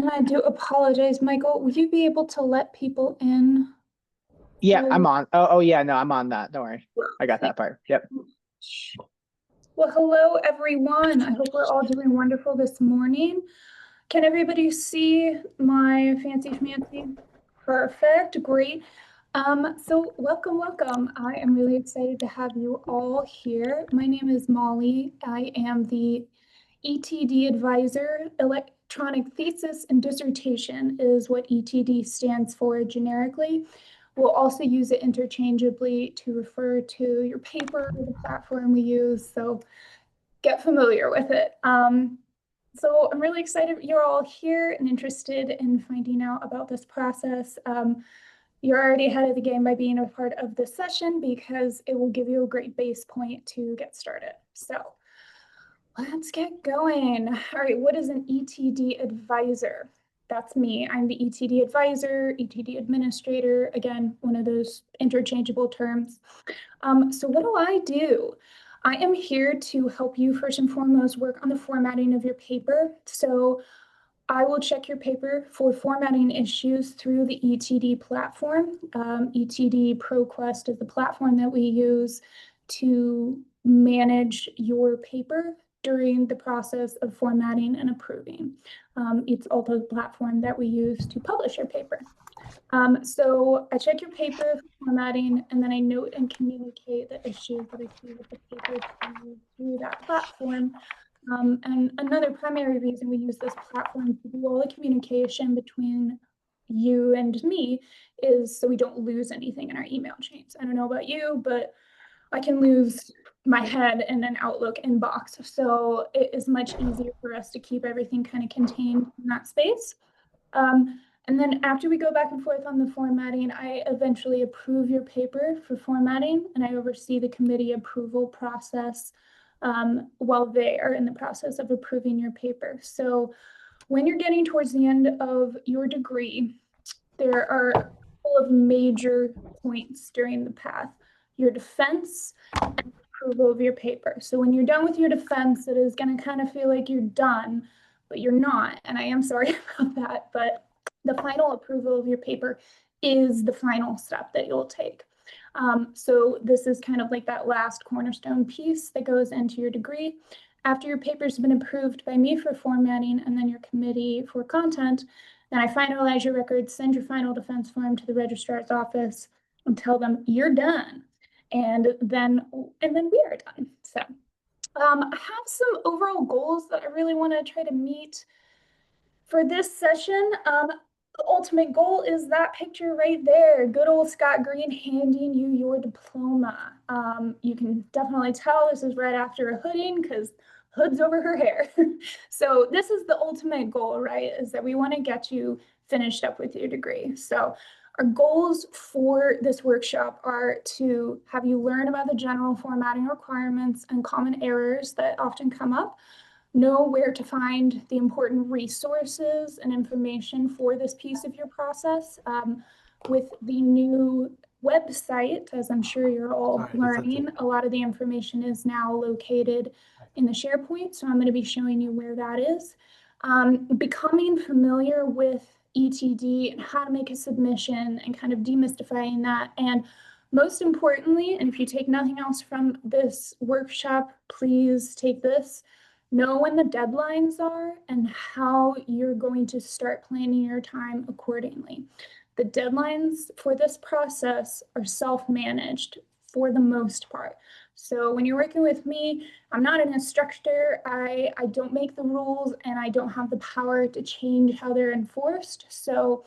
And I do apologize, Michael. Would you be able to let people in? Yeah, Oh, I'm on. Oh, yeah, no, I'm on that. Don't worry. I got thank that part. Yep. you. Well, hello, everyone. I hope we're all doing wonderful this morning. Can everybody see my fancy schmancy? Perfect, great. So welcome, welcome. I am really excited to have you all here. My name is Molly. I am the ETD advisor. Electronic thesis and dissertation is what ETD stands for generically. We'll also use it interchangeably to refer to your paper, the platform we use. So get familiar with it. So I'm really excited you're all here and interested in finding out about this process. You're already ahead of the game by being a part of this session because it will give you a great base point to get started. So let's get going. All right, what is an ETD advisor? That's me. I'm the ETD advisor, ETD administrator, again, one of those interchangeable terms. So what do I do? I am here to help you first and foremost work on the formatting of your paper. So I will check your paper for formatting issues through the ETD platform. ETD ProQuest is the platform that we use to manage your paper during the process of formatting and approving. It's also the platform that we use to publish your paper. So I check your paper for formatting, and then I note and communicate the issues that I see with the paper through that platform. And another primary reason we use this platform to do all the communication between you and me is so we don't lose anything in our email chains. I don't know about you, but I can lose my head in an Outlook inbox. So it is much easier for us to keep everything kind of contained in that space. And then after we go back and forth on the formatting, I eventually approve your paper for formatting, and I oversee the committee approval process while they are in the process of approving your paper. So when you're getting towards the end of your degree, there are a couple of major points during the path. Your defense and approval of your paper. So when you're done with your defense, it is going to kind of feel like you're done, but you're not. And I am sorry about that, but the final approval of your paper is the final step that you'll take. So this is kind of like that last cornerstone piece that goes into your degree. After your paper's been approved by me for formatting and then your committee for content, then I finalize your records, send your final defense form to the registrar's office and tell them you're done. And then we are done. So I have some overall goals that I really want to try to meet for this session. The ultimate goal is that picture right there. Good old Scott Green handing you your diploma. You can definitely tell this is right after a hooding because hood's over her hair. So this is the ultimate goal, right? Is that we want to get you finished up with your degree. So our goals for this workshop are to have you learn about the general formatting requirements and common errors that often come up, know where to find the important resources and information for this piece of your process. With the new website, as I'm sure you're all learning, a lot of the information is now located in the SharePoint, so I'm going to be showing you where that is. Becoming familiar with ETD and how to make a submission and kind of demystifying that. And most importantly, and if you take nothing else from this workshop, please take this. Know when the deadlines are and how you're going to start planning your time accordingly. The deadlines for this process are self-managed for the most part. So when you're working with me, I'm not an instructor. I don't make the rules and I don't have the power to change how they're enforced. So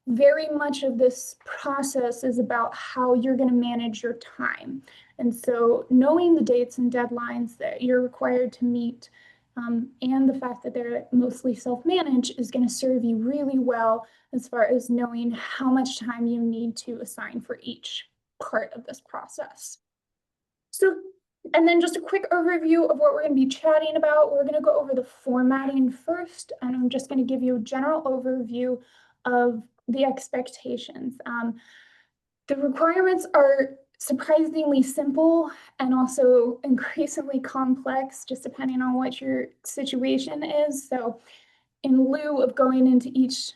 very much of this process is about how you're going to manage your time. And so knowing the dates and deadlines that you're required to meet and the fact that they're mostly self-managed is going to serve you really well as far as knowing how much time you need to assign for each part of this process. So, and then just a quick overview of what we're going to be chatting about. We're going to go over the formatting first, and I'm just going to give you a general overview of the expectations. The requirements are surprisingly simple and also increasingly complex, just depending on what your situation is. So in lieu of going into each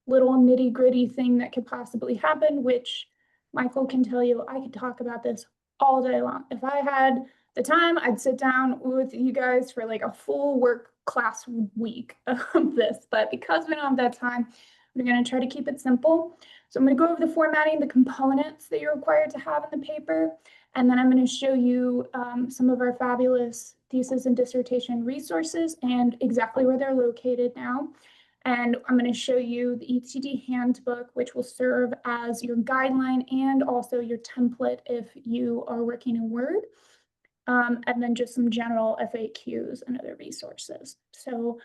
little nitty-gritty thing that could possibly happen, which Michael can tell you, I could talk about this all day long. If I had the time, I'd sit down with you guys for like a full work class week of this. But because we don't have that time, we're going to try to keep it simple. So I'm going to go over the formatting, the components that you're required to have in the paper, and then I'm going to show you some of our fabulous thesis and dissertation resources and exactly where they're located now. And I'm going to show you the ETD handbook, which will serve as your guideline and also your template if you are working in Word. And then just some general FAQs and other resources. So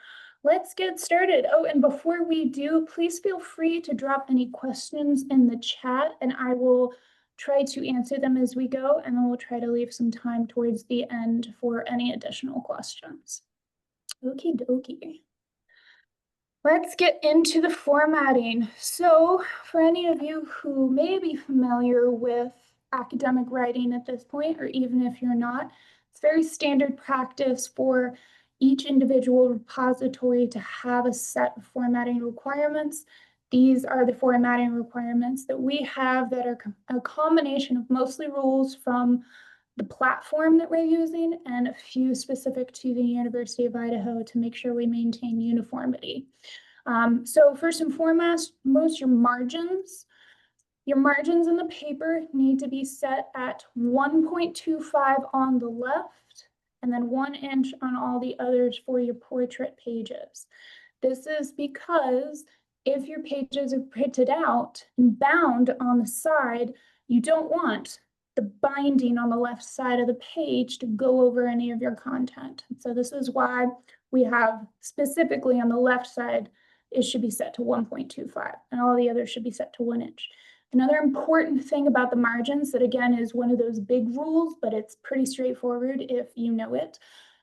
let's get started. Oh, and before we do, please feel free to drop any questions in the chat and I will try to answer them as we go, and then we'll try to leave some time towards the end for any additional questions. Okie dokie. Let's get into the formatting. So for any of you who may be familiar with academic writing at this point, or even if you're not, it's very standard practice for each individual repository to have a set of formatting requirements. These are the formatting requirements that we have that are a combination of mostly rules from the platform that we're using and a few specific to the University of Idaho to make sure we maintain uniformity. So first and foremost, your margins in the paper need to be set at 1.25 on the left and then 1 inch on all the others for your portrait pages. This is because if your pages are printed out and bound on the side, you don't want the binding on the left side of the page to go over any of your content. So this is why we have specifically on the left side, it should be set to 1.25 and all the others should be set to 1 inch. Another important thing about the margins that again is one of those big rules, but it's pretty straightforward if you know it.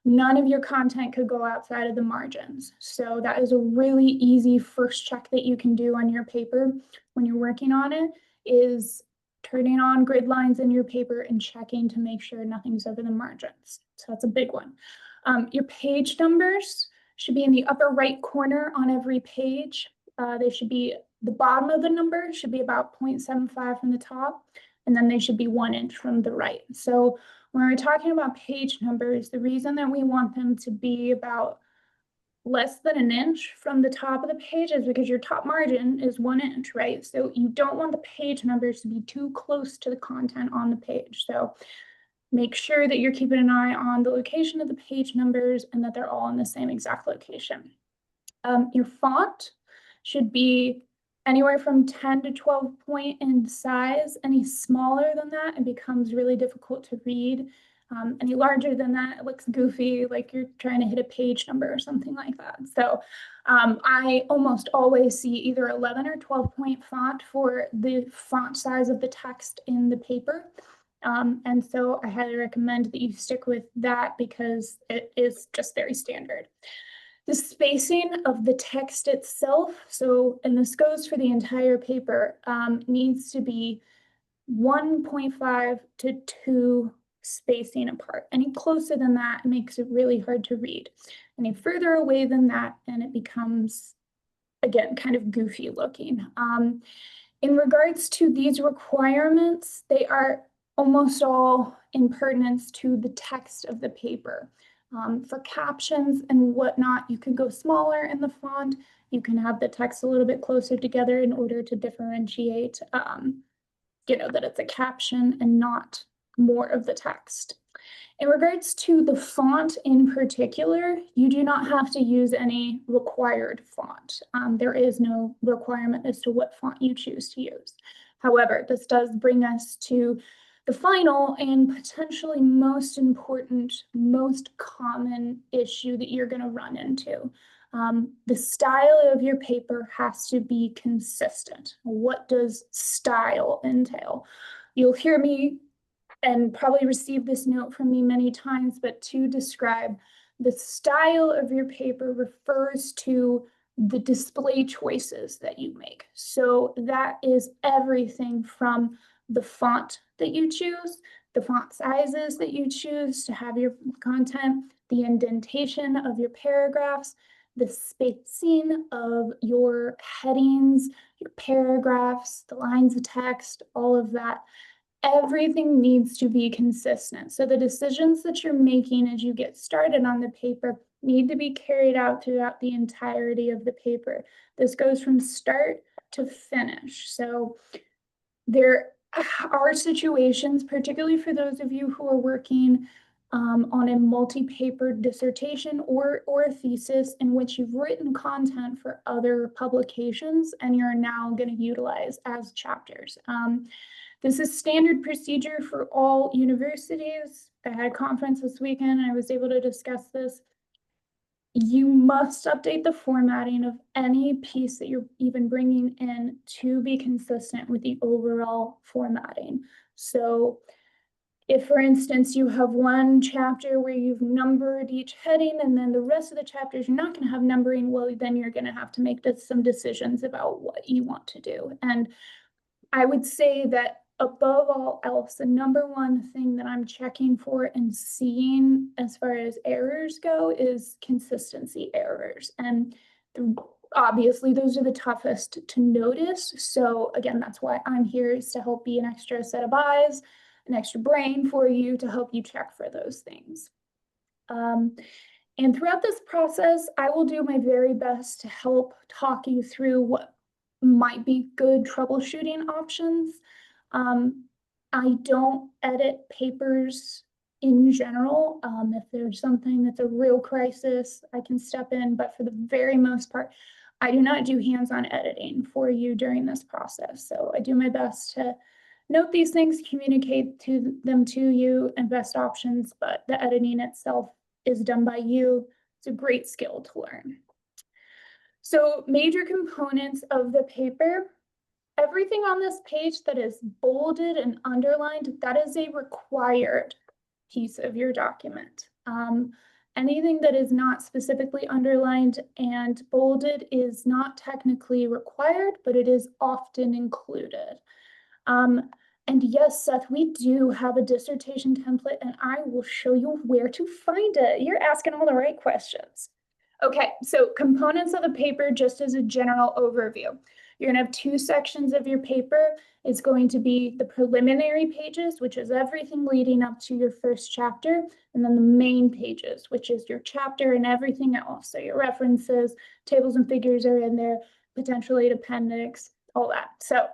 None of your content could go outside of the margins. So that is a really easy first check that you can do on your paper when you're working on it, is turning on grid lines in your paper and checking to make sure nothing's over the margins. So that's a big one. Your page numbers should be in the upper right corner on every page. They should be, the bottom of the number should be about 0.75 from the top, and then they should be 1 inch from the right. So when we're talking about page numbers, the reason that we want them to be about less than 1 inch from the top of the page is because your top margin is 1 inch, right? So you don't want the page numbers to be too close to the content on the page. So make sure that you're keeping an eye on the location of the page numbers and that they're all in the same exact location. Your font should be anywhere from 10 to 12 point in size. Any smaller than that, it becomes really difficult to read. Any larger than that, it looks goofy, like you're trying to hit a page number or something like that. So I almost always see either 11 or 12 point font for the font size of the text in the paper. And so I highly recommend that you stick with that because it is just very standard. The spacing of the text itself, so, and this goes for the entire paper, needs to be 1.5 to 2 spacing apart. Any closer than that makes it really hard to read. Any further away than that, and it becomes, again, kind of goofy looking. In regards to these requirements, they are almost all in pertinence to the text of the paper. For captions and whatnot, you can go smaller in the font. You can have the text a little bit closer together in order to differentiate, that it's a caption and not more of the text. In regards to the font in particular, you do not have to use any required font. There is no requirement as to what font you choose to use. However, this does bring us to the final and potentially most important, most common issue that you're going to run into. The style of your paper has to be consistent. What does style entail? You'll hear me and probably receive this note from me many times, but to describe the style of your paper refers to the display choices that you make. So that is everything from the font that you choose, the font sizes that you choose to have your content, the indentation of your paragraphs, the spacing of your headings, your paragraphs, the lines of text, all of that. Everything needs to be consistent. So the decisions that you're making as you get started on the paper need to be carried out throughout the entirety of the paper. This goes from start to finish. So there are situations, particularly for those of you who are working on a multi-paper dissertation or a thesis in which you've written content for other publications and you're now going to utilize as chapters. This is standard procedure for all universities. I had a conference this weekend and I was able to discuss this. You must update the formatting of any piece that you're even bringing in to be consistent with the overall formatting. So if, for instance, you have one chapter where you've numbered each heading and then the rest of the chapters you're not going to have numbering, well, then you're going to have to make some decisions about what you want to do. And I would say that above all else, the number one thing that I'm checking for and seeing as far as errors go is consistency errors. And obviously those are the toughest to notice. So again, that's why I'm here, is to help be an extra set of eyes, an extra brain for you to help you check for those things. And throughout this process, I will do my very best to help talk you through what might be good troubleshooting options. I don't edit papers in general. If there's something that's a real crisis, I can step in, but for the very most part, I do not do hands-on editing for you during this process. So I do my best to note these things, communicate them to you, and best options, but the editing itself is done by you. It's a great skill to learn. So major components of the paper, everything on this page that is bolded and underlined, that is a required piece of your document. Anything that is not specifically underlined and bolded is not technically required, but it is often included. And yes, Seth, we do have a dissertation template and I will show you where to find it. You're asking all the right questions. Okay, so components of the paper, just as a general overview. You're gonna have two sections of your paper. It's going to be the preliminary pages, which is everything leading up to your first chapter, and then the main pages, which is your chapter and everything else. So your references, tables and figures are in there, potentially an appendix, all that. So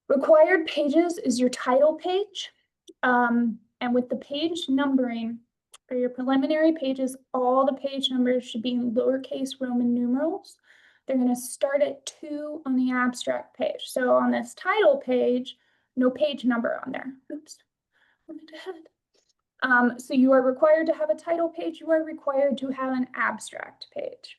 required pages is your title page. And with the page numbering, for your preliminary pages, all the page numbers should be in lowercase Roman numerals. They're going to start at 2 on the abstract page. So on this title page, no page number on there. Oops, I went ahead. So you are required to have a title page. You are required to have an abstract page.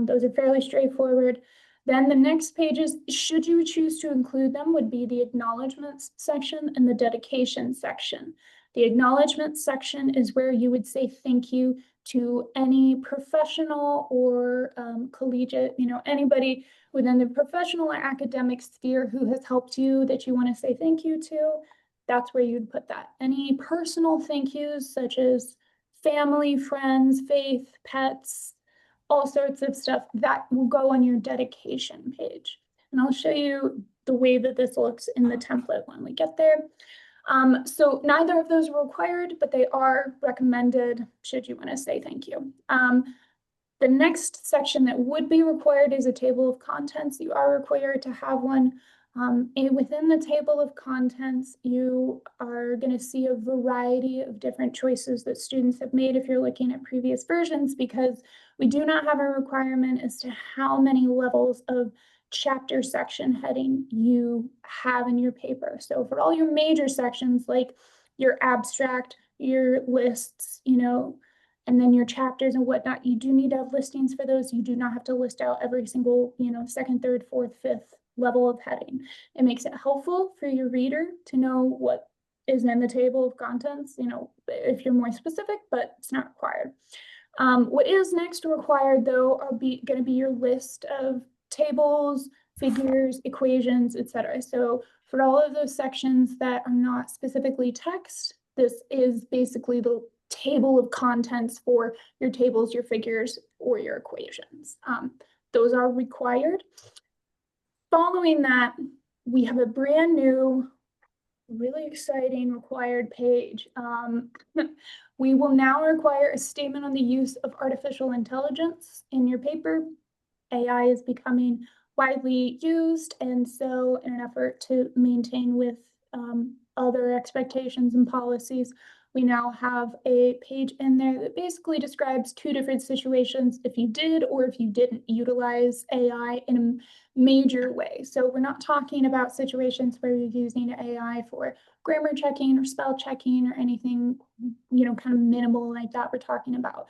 Those are fairly straightforward. Then the next pages, should you choose to include them, would be the acknowledgements section and the dedication section. The acknowledgement section is where you would say thank you to any professional or collegiate, anybody within the professional or academic sphere who has helped you that you want to say thank you to. That's where you'd put that. Any personal thank yous, such as family, friends, faith, pets, all sorts of stuff, that will go on your dedication page. And I'll show you the way that this looks in the template when we get there. So neither of those are required, but they are recommended should you want to say thank you. The next section that would be required is a table of contents. You are required to have one. And within the table of contents, you are going to see a variety of different choices that students have made if you're looking at previous versions, because we do not have a requirement as to how many levels of chapter section heading you have in your paper. So for all your major sections, like your abstract, your lists, and then your chapters and whatnot, you do need to have listings for those. You do not have to list out every single, second, third, fourth, fifth level of heading. It makes it helpful for your reader to know what is in the table of contents, if you're more specific, but it's not required. What is next required, though, are going to be your list of tables, figures, equations, etc. So for all of those sections that are not specifically text, this is basically the table of contents for your tables, your figures, or your equations. Those are required. Following that, we have a brand new, really exciting required page. We will now require a statement on the use of artificial intelligence in your paper. AI is becoming widely used, and so in an effort to maintain with other expectations and policies, we now have a page in there that basically describes two different situations if you did or if you didn't utilize AI in a major way. So we're not talking about situations where you're using AI for grammar checking or spell checking or anything, kind of minimal like that. We're talking about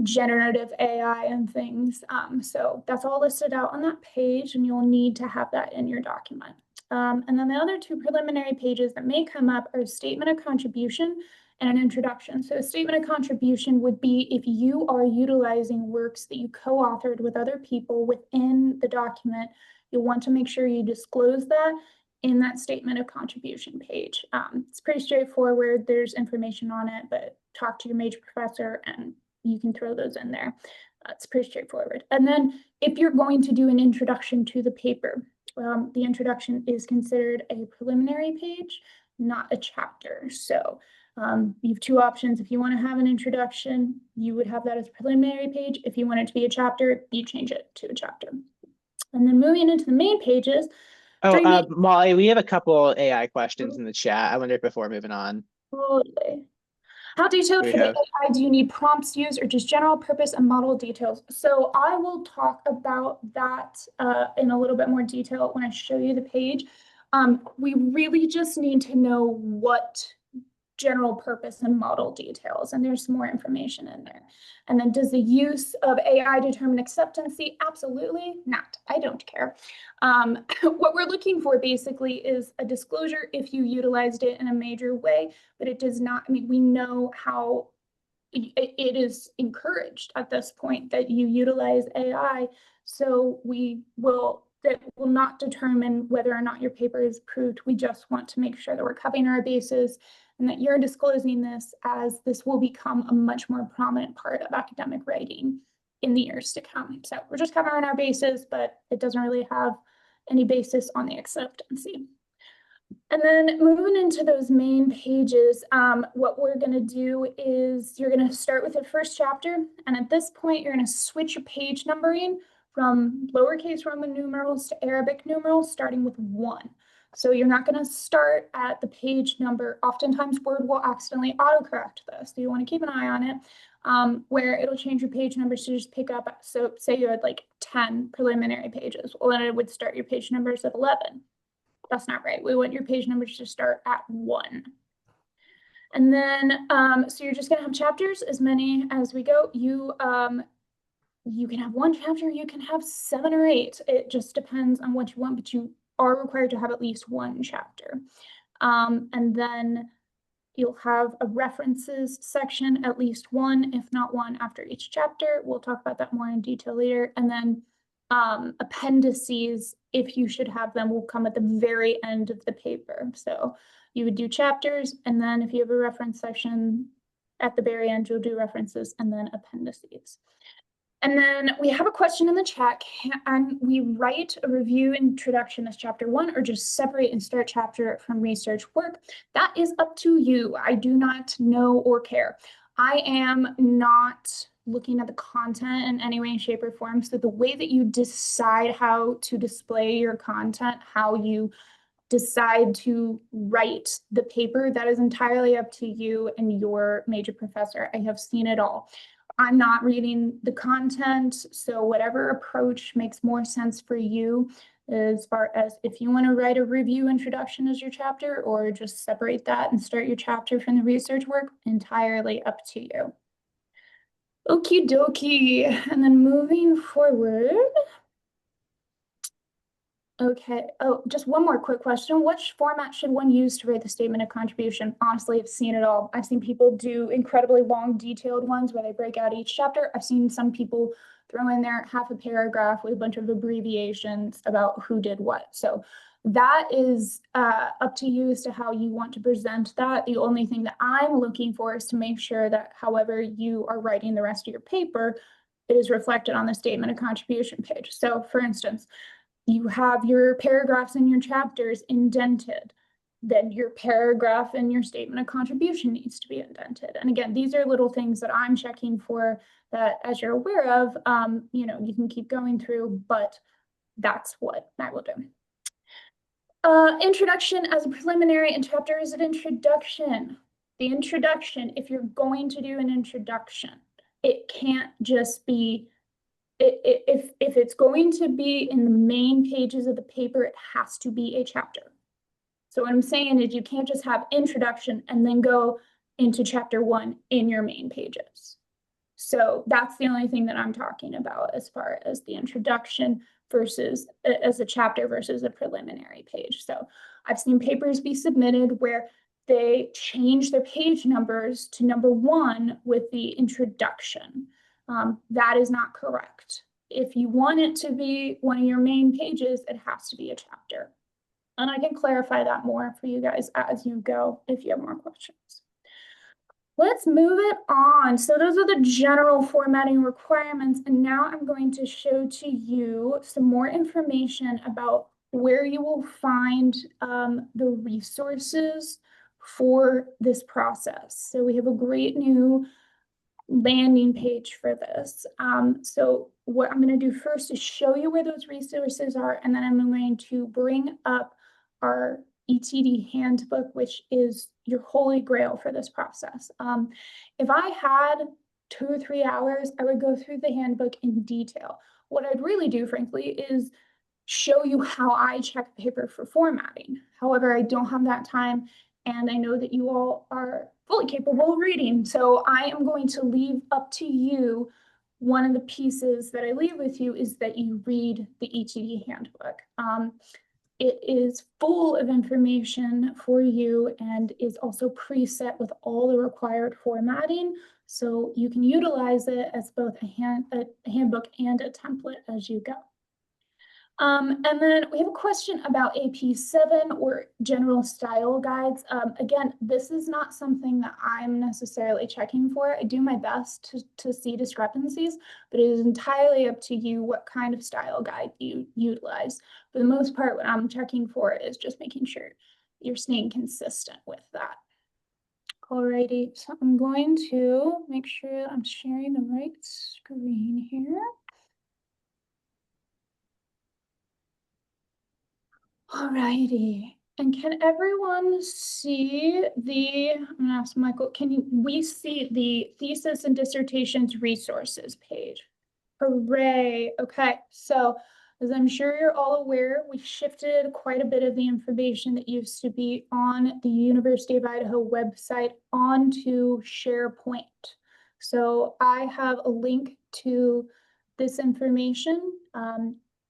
generative AI and things. So that's all listed out on that page, and you'll need to have that in your document. And then the other two preliminary pages that may come up are a statement of contribution and an introduction. So a statement of contribution would be if you are utilizing works that you co-authored with other people within the document, you'll want to make sure you disclose that in that statement of contribution page. It's pretty straightforward. There's information on it, but talk to your major professor and you can throw those in there. It's pretty straightforward. And then if you're going to do an introduction to the paper, the introduction is considered a preliminary page, not a chapter. So you have two options. If you want to have an introduction, you would have that as a preliminary page. If you want it to be a chapter, you change it to a chapter. And then moving into the main pages. Molly, we have a couple AI questions in the chat. I wonder before moving on. Totally. How detailed for the AI do you need prompts used or just general purpose and model details? So I will talk about that in a little bit more detail when I show you the page. We really just need to know what general purpose and model details, and there's some more information in there. And then does the use of AI determine acceptancy? Absolutely not. I don't care. What we're looking for basically is a disclosure if you utilized it in a major way, but it does not, we know how it is encouraged at this point that you utilize AI. So that will not determine whether or not your paper is approved. We just want to make sure that we're covering our bases and that you're disclosing this, as this will become a much more prominent part of academic writing in the years to come. So we're just covering our bases, but it doesn't really have any basis on the acceptancy. And then moving into those main pages, what we're going to do is you're going to start with the first chapter. And at this point, you're going to switch your page numbering from lowercase Roman numerals to Arabic numerals, starting with 1. So you're not going to start at the page number. Oftentimes, Word will accidentally autocorrect this. So you want to keep an eye on it, where it'll change your page numbers to just pick up. So say you had like 10 preliminary pages. Well, then it would start your page numbers at 11. That's not right. We want your page numbers to start at 1. And then, so you're just going to have chapters, as many as we go. You can have 1 chapter, you can have 7 or 8. It just depends on what you want, but you are required to have at least 1 chapter. And then you'll have a references section, at least 1, if not 1, after each chapter. We'll talk about that more in detail later. And then appendices, if you should have them, will come at the very end of the paper. So you would do chapters, and then if you have a reference section at the very end, you'll do references and then appendices. And then we have a question in the chat. Can we write a review introduction as chapter 1 or just separate and start chapter from research work? That is up to you. I do not know or care. I am not looking at the content in any way, shape, or form. So the way that you decide how to display your content, how you decide to write the paper, that is entirely up to you and your major professor. I have seen it all. I'm not reading the content, so whatever approach makes more sense for you, as far as if you want to write a review introduction as your chapter or just separate that and start your chapter from the research work, entirely up to you. Okie dokie. And then moving forward, Okay. Oh, just one more quick question. Which format should one use to write the statement of contribution? Honestly, I've seen it all. I've seen people do incredibly long, detailed ones where they break out each chapter. I've seen some people throw in there half a paragraph with a bunch of abbreviations about who did what. So that is up to you as to how you want to present that. The only thing that I'm looking for is to make sure that however you are writing the rest of your paper, it is reflected on the statement of contribution page. So for instance, you have your paragraphs in your chapters indented, then your paragraph in your statement of contribution needs to be indented. And again, these are little things that I'm checking for that, as you're aware of, you can keep going through, but that's what I will do. Introduction as a preliminary and chapters of introduction. The introduction, if you're going to do an introduction, it can't just be if it's going to be in the main pages of the paper, it has to be a chapter. So what I'm saying is you can't just have introduction and then go into chapter 1 in your main pages. So that's the only thing that I'm talking about as far as the introduction versus as a chapter versus a preliminary page. So I've seen papers be submitted where they change their page numbers to number 1 with the introduction. That is not correct. If you want it to be one of your main pages, it has to be a chapter. And I can clarify that more for you guys as you go if you have more questions. Let's move it on. So those are the general formatting requirements. And now I'm going to show to you some more information about where you will find the resources for this process. So we have a great new landing page for this. So what I'm going to do first is show you where those resources are, and then I'm going to bring up our ETD handbook, which is your holy grail for this process. If I had 2 or 3 hours, I would go through the handbook in detail. What I'd really do, frankly, is show you how I check paper for formatting. However, I don't have that time, and I know that you all are fully capable of reading. So I am going to leave up to you. One of the pieces that I leave with you is that you read the ETD handbook. It is full of information for you and is also preset with all the required formatting. So you can utilize it as both a handbook and a template as you go. And then we have a question about AP7 or general style guides. Again, this is not something that I'm necessarily checking for. I do my best to see discrepancies, but it is entirely up to you what kind of style guide you utilize. For the most part, what I'm checking for is just making sure you're staying consistent with that. Alrighty, so I'm going to make sure I'm sharing the right screen here. Alrighty, and can everyone see I'm gonna ask Michael, we see the thesis and dissertations resources page? Hooray, okay, so as I'm sure you're all aware, we shifted quite a bit of the information that used to be on the University of Idaho website onto SharePoint. So I have a link to this information.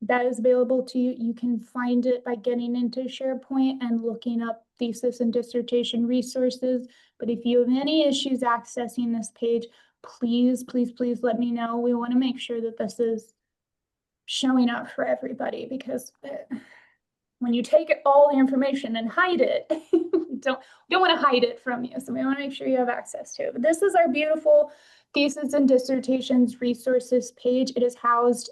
That is available to you. You can find it by getting into SharePoint and looking up thesis and dissertation resources. But if you have any issues accessing this page, please, please, please let me know. We want to make sure that this is showing up for everybody, because when you take all the information and hide it, don't want to hide it from you. So we want to make sure you have access to it. But this is our beautiful thesis and dissertations resources page. It is housed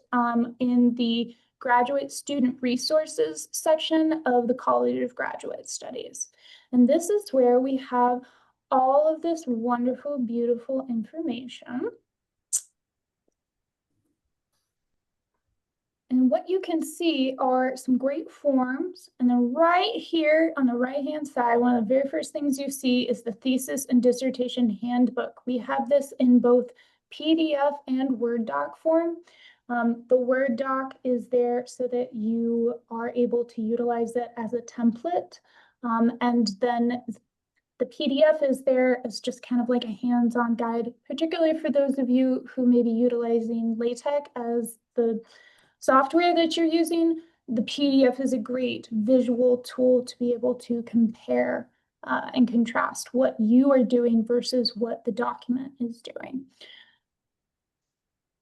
in the graduate student resources section of the College of Graduate Studies. And this is where we have all of this wonderful, beautiful information. And what you can see are some great forms. And then right here on the right-hand side, one of the very first things you see is the thesis and dissertation handbook. We have this in both PDF and Word doc form. The Word doc is there so that you are able to utilize it as a template. And then the PDF is there as just kind of like a hands-on guide, particularly for those of you who may be utilizing LaTeX as the software that you're using. the PDF is a great visual tool to be able to compare and contrast what you are doing versus what the document is doing.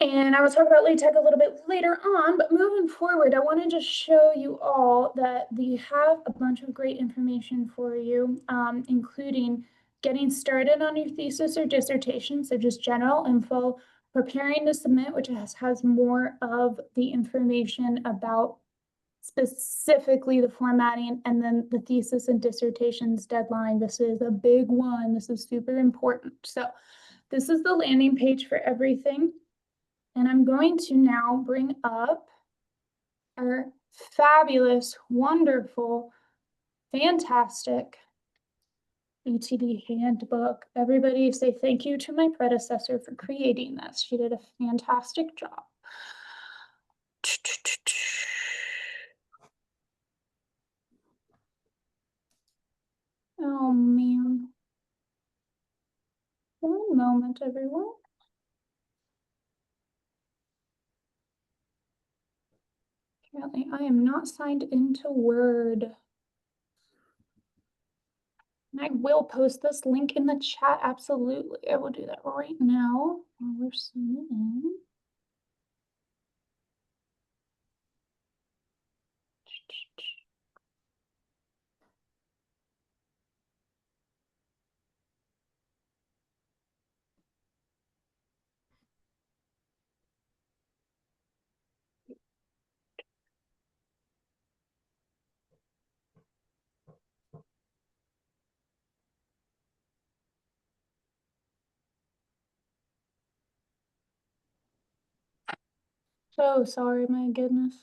And I will talk about LaTeX a little bit later on, but moving forward, I want to just show you all that we have a bunch of great information for you, including getting started on your thesis or dissertation, so just general info, preparing to submit, which has more of the information about specifically the formatting, and then the thesis and dissertations deadline. This is a big one. This is super important. So this is the landing page for everything. And I'm going to now bring up our fabulous, wonderful, fantastic ETD handbook. Everybody say thank you to my predecessor for creating this. She did a fantastic job. Oh man. One moment, everyone. Apparently, I am not signed into Word. And I will post this link in the chat. Absolutely. I will do that right now while we're signing in. So sorry, my goodness.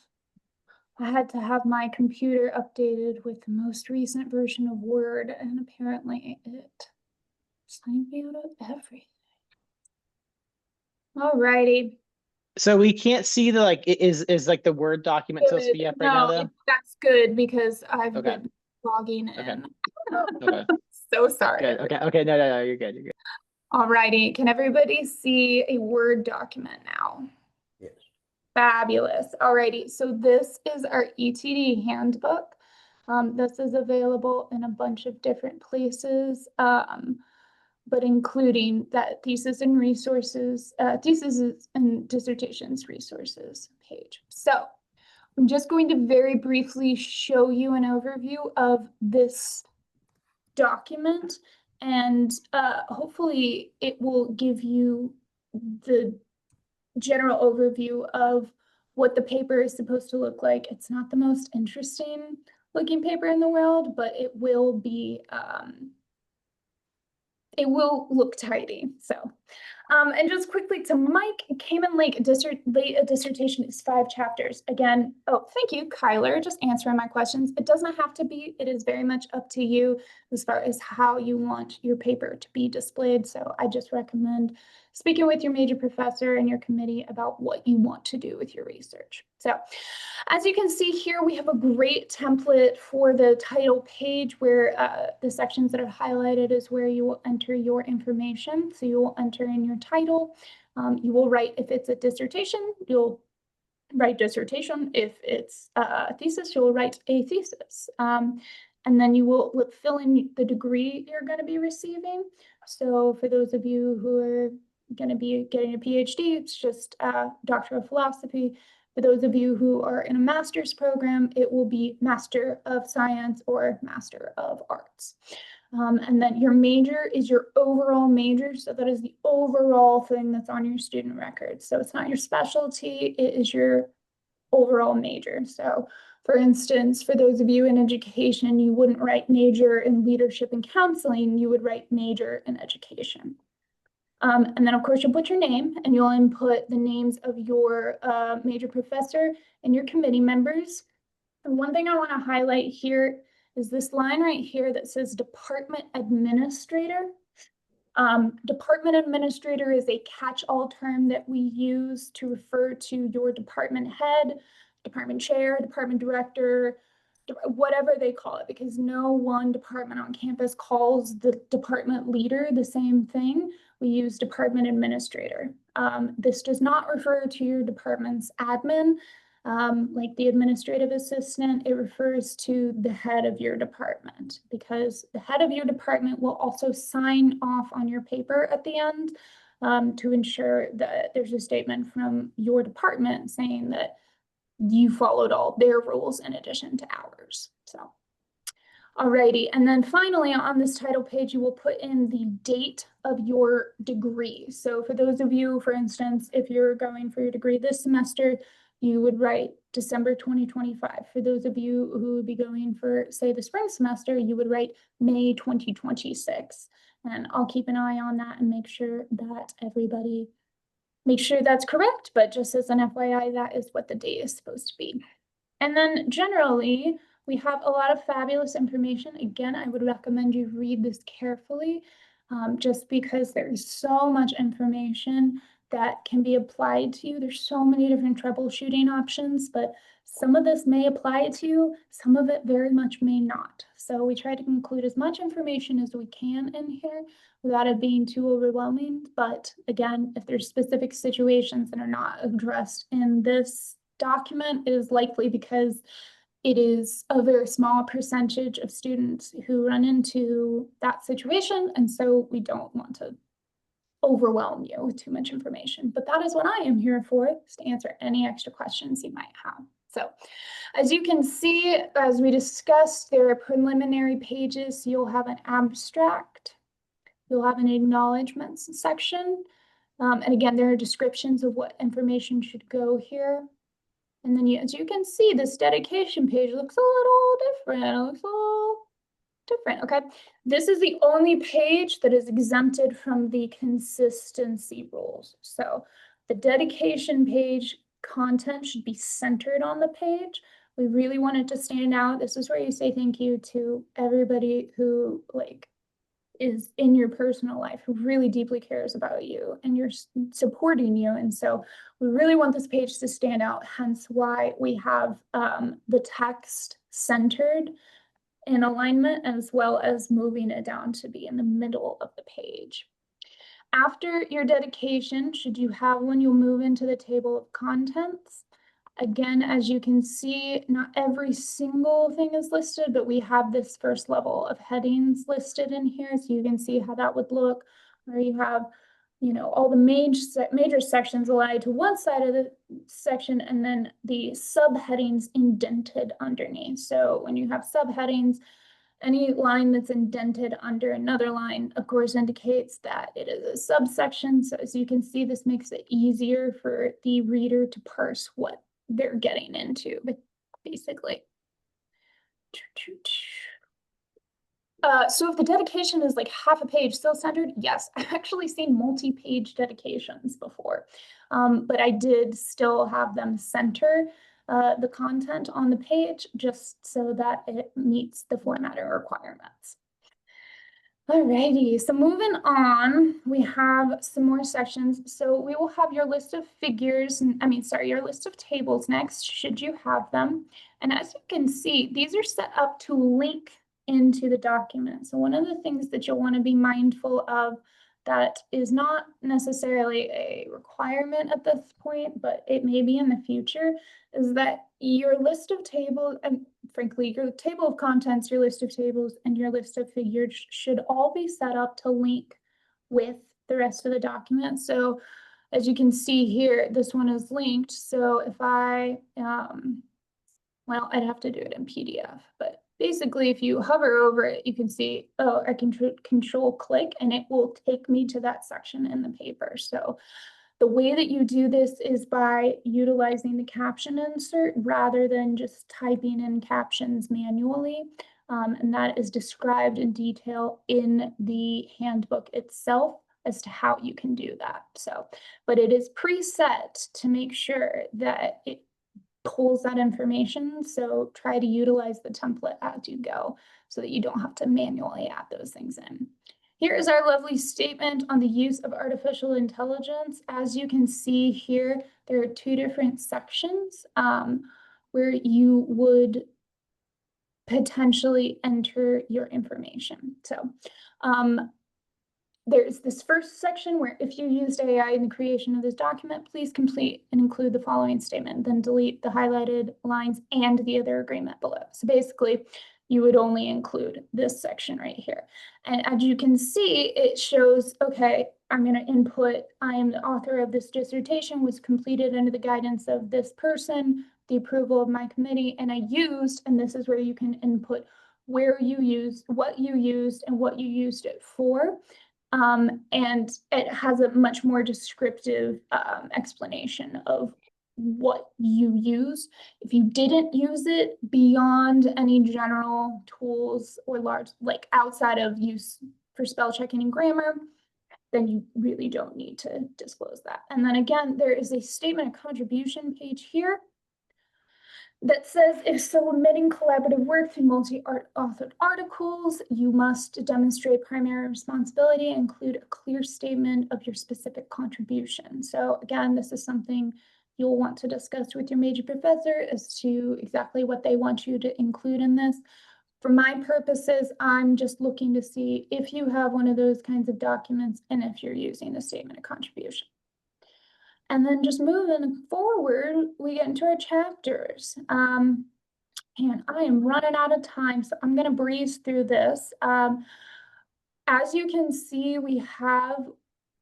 I had to have my computer updated with the most recent version of Word, and apparently it signed me out of everything. Alrighty. So we can't see the is like the Word document supposed to be up right now though? That's good because I've Okay. been logging Okay. in. Okay. So sorry. Good. Okay. Okay. No, you're good. You're good. Alrighty. Can everybody see a Word document now? Yes. Fabulous. Alrighty. So this is our ETD handbook. This is available in a bunch of different places, but including that thesis and resources, theses and dissertations resources page. So I'm just going to very briefly show you an overview of this document, and hopefully it will give you the general overview of what the paper is supposed to look like. It's not the most interesting looking paper in the world, but it will be, it will look tidy. So, and just quickly to Mike, Cayman Lake a dissertation is 5 chapters. Again, oh, thank you, Kyler, just answering my questions. It does not have to be, it is very much up to you as far as how you want your paper to be displayed. So I just recommend speaking with your major professor and your committee about what you want to do with your research. So as you can see here, we have a great template for the title page where the sections that are highlighted is where you will enter your information. So you will enter in your title. You will write, if it's a dissertation, you'll write dissertation. If it's a thesis, you'll write a thesis. And then you will fill in the degree you're going to be receiving. So for those of you who are going to be getting a PhD, it's just Doctor of Philosophy. For those of you who are in a master's program, it will be Master of Science or Master of Arts. And then your major is your overall major. So that is the overall thing that's on your student record. So it's not your specialty, it is your overall major. So for instance, for those of you in education, you wouldn't write major in leadership and counseling, you would write major in education. And then of course you'll put your name and you'll input the names of your major professor and your committee members. And one thing I want to highlight here is this line right here that says department administrator. Department administrator is a catch-all term that we use to refer to your department head, department chair, department director, whatever they call it, because no one department on campus calls the department leader the same thing. We use department administrator. This does not refer to your department's admin. like the administrative assistant, it refers to the head of your department, because the head of your department will also sign off on your paper at the end, to ensure that there's a statement from your department saying that you followed all their rules in addition to ours. So, alrighty, and then finally on this title page, you will put in the date of your degree. So for those of you, for instance, if you're going for your degree this semester, you would write December 2025. For those of you who would be going for, say, the spring semester, you would write May 2026. And I'll keep an eye on that and make sure that everybody makes sure that's correct. But just as an FYI, that is what the date is supposed to be. And then generally, we have a lot of fabulous information. Again, I would recommend you read this carefully, just because there is so much information that can be applied to you. There's so many different troubleshooting options, but some of this may apply to you, some of it very much may not. So we try to include as much information as we can in here without it being too overwhelming. But again, if there's specific situations that are not addressed in this document, it is likely because it is a very small percentage of students who run into that situation. And so we don't want to overwhelm you with too much information. But that is what I am here for, is to answer any extra questions you might have. So as you can see, as we discussed, there are preliminary pages. So you'll have an abstract, you'll have an acknowledgements section. And again, there are descriptions of what information should go here. And then as you can see, this dedication page looks a little different. It looks a little different, okay? This is the only page that is exempted from the consistency rules. So the dedication page content should be centered on the page. We really want it to stand out. This is where you say thank you to everybody who is in your personal life, who really deeply cares about you and you're supporting you. And so we really want this page to stand out, hence why we have the text centered in alignment, as well as moving it down to be in the middle of the page. After your dedication, should you have one, you'll move into the table of contents. Again, as you can see, not every single thing is listed, but we have this first level of headings listed in here, so you can see how that would look, where you have, you know, all the major sections aligned to one side of the section, and then the subheadings indented underneath. So when you have subheadings, any line that's indented under another line, of course, indicates that it is a subsection. So as you can see, this makes it easier for the reader to parse what they're getting into, but basically. So if the dedication is like half a page still centered, yes, I've actually seen multi-page dedications before, but I did still have them center the content on the page just so that it meets the formatting requirements. Alrighty, so moving on, we have some more sections. So we will have your list of figures, your list of tables next, should you have them. And as you can see, these are set up to link into the document. So one of the things that you'll want to be mindful of that is not necessarily a requirement at this point, but it may be in the future, is that your list of tables, and frankly, your table of contents, your list of tables, and your list of figures should all be set up to link with the rest of the document. So as you can see here, this one is linked. So if I, well, I'd have to do it in PDF, but basically if you hover over it, you can see, oh, I can control click and it will take me to that section in the paper. So the way that you do this is by utilizing the caption insert rather than just typing in captions manually. And that is described in detail in the handbook itself as to how you can do that. So, but it is preset to make sure that it pulls that information. So try to utilize the template as you go so that you don't have to manually add those things in. Here is our lovely statement on the use of artificial intelligence. As you can see here, there are two different sections where you would potentially enter your information. So there's this first section where if you used AI in the creation of this document, please complete and include the following statement, then delete the highlighted lines and the other agreement below. So basically, you would only include this section right here. And as you can see, it shows, okay, I'm going to input, I am the author of this dissertation, was completed under the guidance of this person, the approval of my committee, and I used, and this is where you can input where you used, what you used, and what you used it for. And it has a much more descriptive explanation of what you use. If you didn't use it beyond any general tools or large, like outside of use for spell checking and grammar, then you really don't need to disclose that. And then again, there is a statement of contribution page here that says if submitting collaborative work through multi-authored articles, you must demonstrate primary responsibility and include a clear statement of your specific contribution. So again, this is something you'll want to discuss with your major professor as to exactly what they want you to include in this. For my purposes, I'm just looking to see if you have one of those kinds of documents and if you're using the statement of contribution. And then just moving forward, we get into our chapters. And I am running out of time, so I'm going to breeze through this. As you can see, we have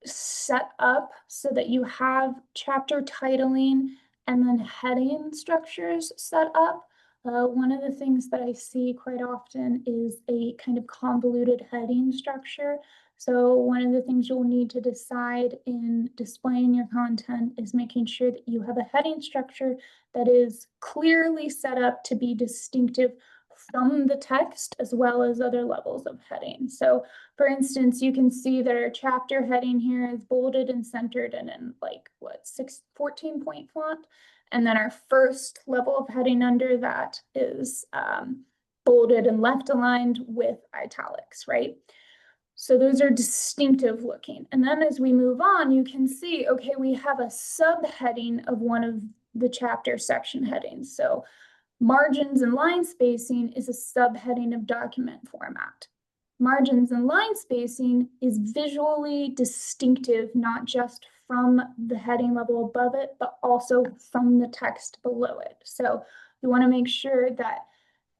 set up so that you have chapter titling and then heading structures set up. One of the things that I see quite often is a kind of convoluted heading structure. So one of the things you'll need to decide in displaying your content is making sure that you have a heading structure that is clearly set up to be distinctive from the text as well as other levels of heading. So for instance, you can see that our chapter heading here is bolded and centered and in like what, 14-point font. And then our first level of heading under that is bolded and left aligned with italics, right? So those are distinctive looking. And then as we move on, you can see, okay, we have a subheading of one of the chapter section headings. So margins and line spacing is a subheading of document format. Margins and line spacing is visually distinctive, not just from the heading level above it, but also from the text below it. So you want to make sure that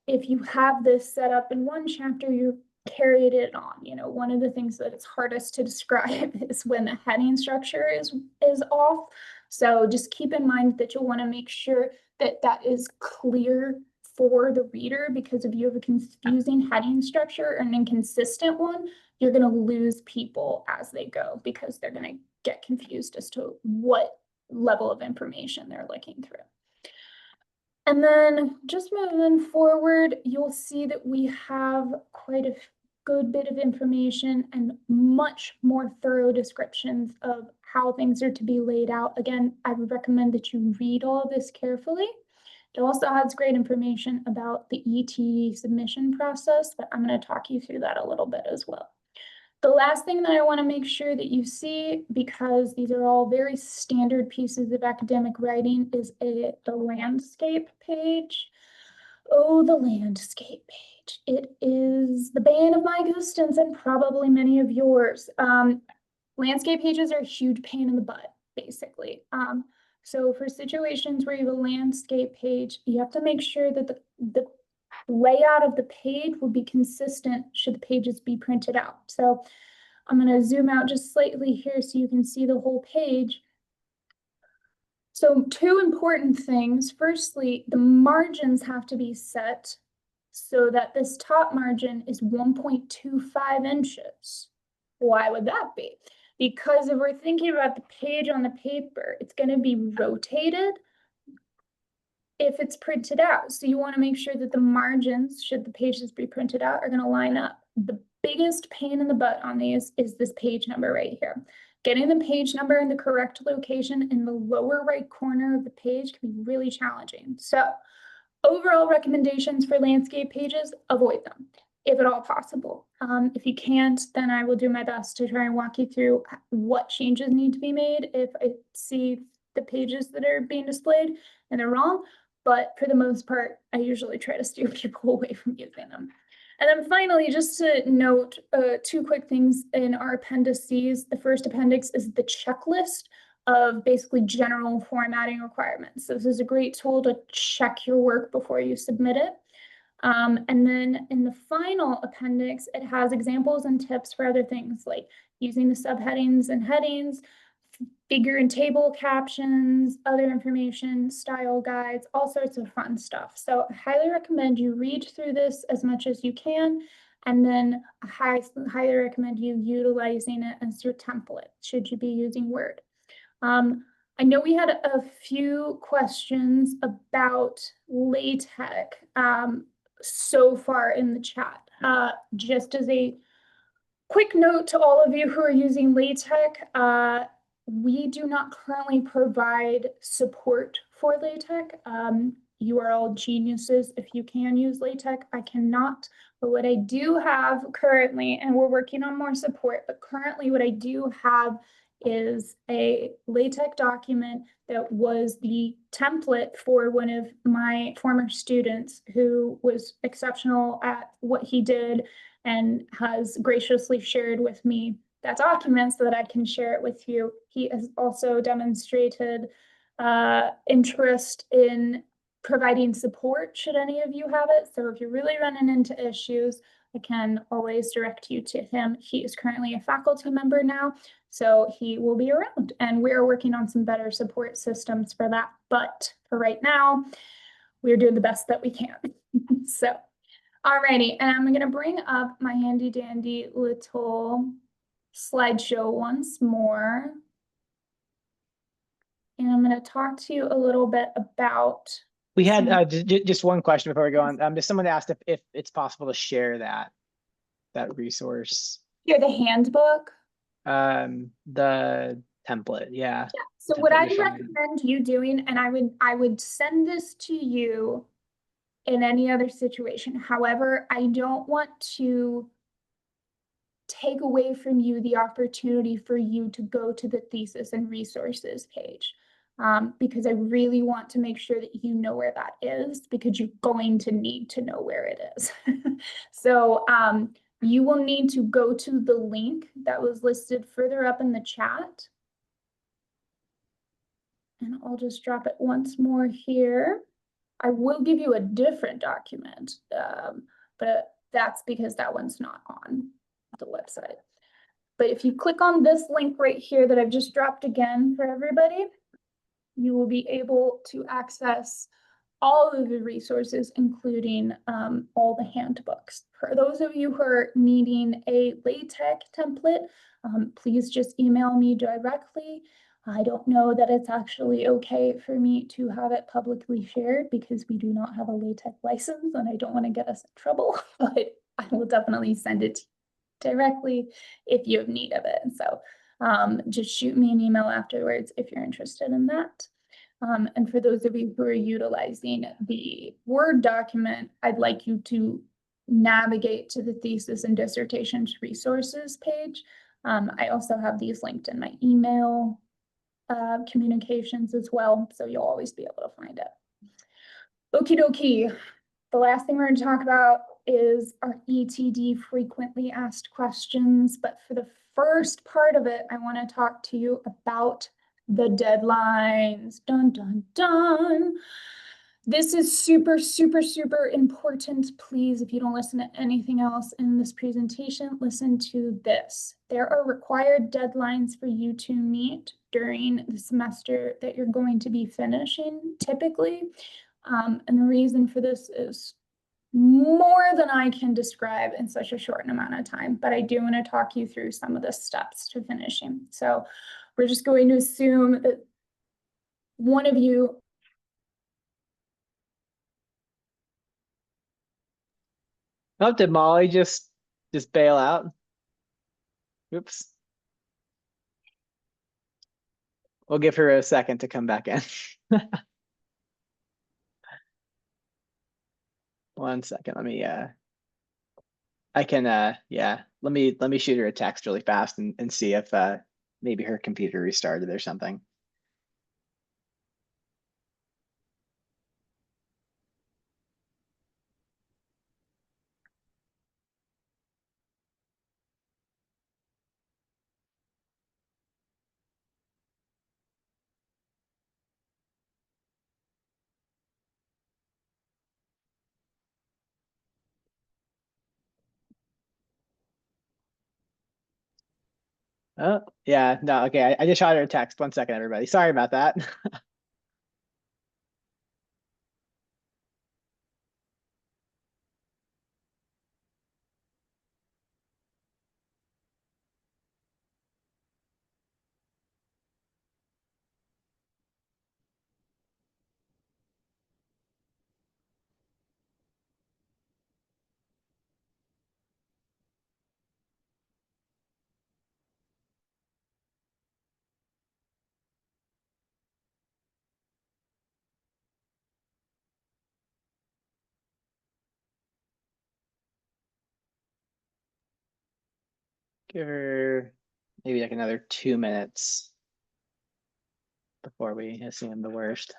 if you have this set up in one chapter, you carried it on. You know, one of the things that it's hardest to describe is when the heading structure is off. So just keep in mind that you'll want to make sure that that is clear for the reader, because if you have a confusing heading structure or an inconsistent one, you're going to lose people as they go because they're going to get confused as to what level of information they're looking through. And then just moving forward, you'll see that we have quite a good bit of information and much more thorough descriptions of how things are to be laid out. Again, I would recommend that you read all of this carefully. It also has great information about the ET submission process, but I'm going to talk you through that a little bit as well. The last thing that I want to make sure that you see, because these are all very standard pieces of academic writing, is the landscape page. Oh, the landscape page. It is the bane of my existence and probably many of yours. Landscape pages are a huge pain in the butt, basically. So for situations where you have a landscape page, you have to make sure that the layout of the page will be consistent should the pages be printed out. So I'm going to zoom out just slightly here so you can see the whole page. So two important things. Firstly, the margins have to be set so that this top margin is 1.25 inches. Why would that be? Because if we're thinking about the page on the paper, it's going to be rotated if it's printed out. So you want to make sure that the margins, should the pages be printed out, are going to line up. The biggest pain in the butt on these is this page number right here. Getting the page number in the correct location in the lower right corner of the page can be really challenging. So overall recommendations for landscape pages, avoid them if at all possible. If you can't, then I will do my best to try and walk you through what changes need to be made if I see the pages that are being displayed and they're wrong. But for the most part, I usually try to steer people away from using them. And then finally, just to note two quick things in our appendices. The first appendix is the checklist of basically general formatting requirements. So this is a great tool to check your work before you submit it. And then in the final appendix, it has examples and tips for other things like using the subheadings and headings, figure and table captions, other information, style guides, all sorts of fun stuff. So I highly recommend you read through this as much as you can, and then I highly recommend you utilizing it as your template, should you be using Word. I know we had a few questions about LaTeX so far in the chat. Just as a quick note to all of you who are using LaTeX, we do not currently provide support for LaTeX. You are all geniuses if you can use LaTeX. I cannot, but what I do have currently, and we're working on more support, but currently what I do have is a LaTeX document that was the template for one of my former students who was exceptional at what he did and has graciously shared with me that document so that I can share it with you. He has also demonstrated interest in providing support should any of you have it. So if you're really running into issues, I can always direct you to him. He is currently a faculty member now, so he will be around, and we're working on some better support systems for that. But for right now, we're doing the best that we can. So, alrighty, and I'm gonna bring up my handy dandy little slideshow once more. And I'm gonna talk to you a little bit about. We had just one question before we go on. Just someone asked if it's possible to share that resource. Here, the handbook. The template, yeah. So what I recommend you doing, and I would send this to you in any other situation. However, I don't want to take away from you the opportunity for you to go to the thesis and resources page. Because I really want to make sure that you know where that is, because you're going to need to know where it is. So you will need to go to the link that was listed further up in the chat. And I'll just drop it once more here. I will give you a different document, but that's because that one's not on the website. But if you click on this link right here that I've just dropped again for everybody, you will be able to access all of the resources, including all the handbooks. For those of you who are needing a LaTeX template, please just email me directly. I don't know that it's actually okay for me to have it publicly shared because we do not have a LaTeX license and I don't want to get us in trouble, but I will definitely send it directly if you have need of it. So just shoot me an email afterwards if you're interested in that. And for those of you who are utilizing the Word document, I'd like you to navigate to the thesis and dissertations resources page. I also have these linked in my email communications as well, so you'll always be able to find it. Okie dokie. The last thing we're going to talk about is our ETD frequently asked questions. But for the first part of it, I want to talk to you about the deadlines. Dun, dun, dun. This is super, super, super important. Please, if you don't listen to anything else in this presentation, listen to this. There are required deadlines for you to meet during the semester that you're going to be finishing, typically. And the reason for this is more than I can describe in such a short amount of time, but I do want to talk you through some of the steps to finishing. So we're just going to assume that one of you. Oh, did Molly just bail out? Oops. We'll give her a second to come back in. 1 second. Let me I can yeah, let me shoot her a text really fast and see if maybe her computer restarted or something. Oh, yeah, no, okay. I just shot her a text. 1 second, everybody. Sorry about that. Give her maybe like another 2 minutes before we assume the worst.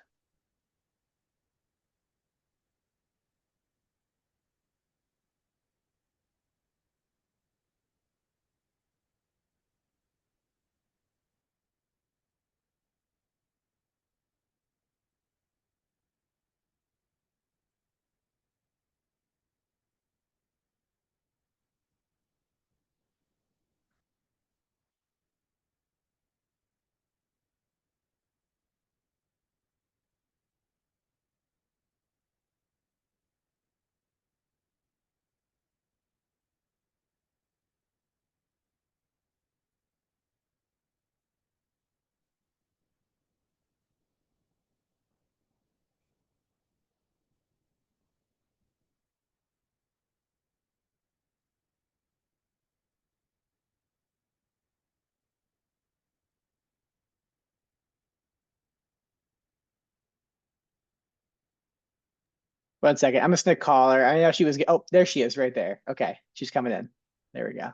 1 second. I'm just gonna call her. I know she was. Oh, there she is, right there. Okay, she's coming in. There we go.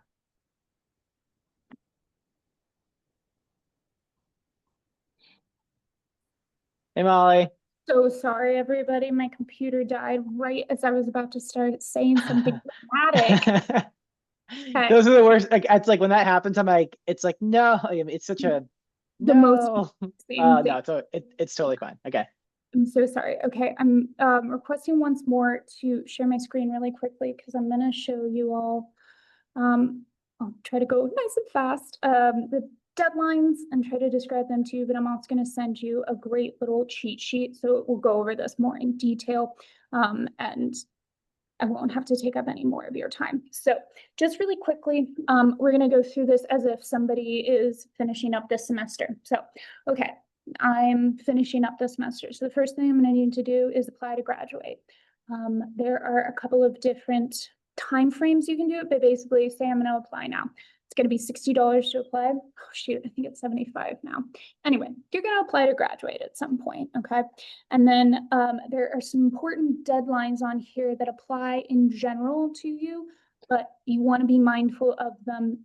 Hey, Molly. So sorry, everybody. My computer died right as I was about to start saying something dramatic. Okay, Those are the worst. Like it's like when that happens, I'm like, it's like no. I mean, it's such a the most no. same No, thing. it's totally fine. Okay. I'm so sorry. Okay, I'm requesting once more to share my screen really quickly because I'm gonna show you all. I'll try to go nice and fast. The deadlines and try to describe them to you, but I'm also going to send you a great little cheat sheet so we'll go over this more in detail. And I won't have to take up any more of your time. So just really quickly, we're going to go through this as if somebody is finishing up this semester. So, okay, I'm finishing up this semester. So the first thing I'm going to need to do is apply to graduate. There are a couple of different time frames you can do it, but basically say I'm going to apply now. It's going to be $60 to apply. Oh, shoot, I think it's 75 now. Anyway, you're going to apply to graduate at some point, okay? And then there are some important deadlines on here that apply in general to you, but you want to be mindful of them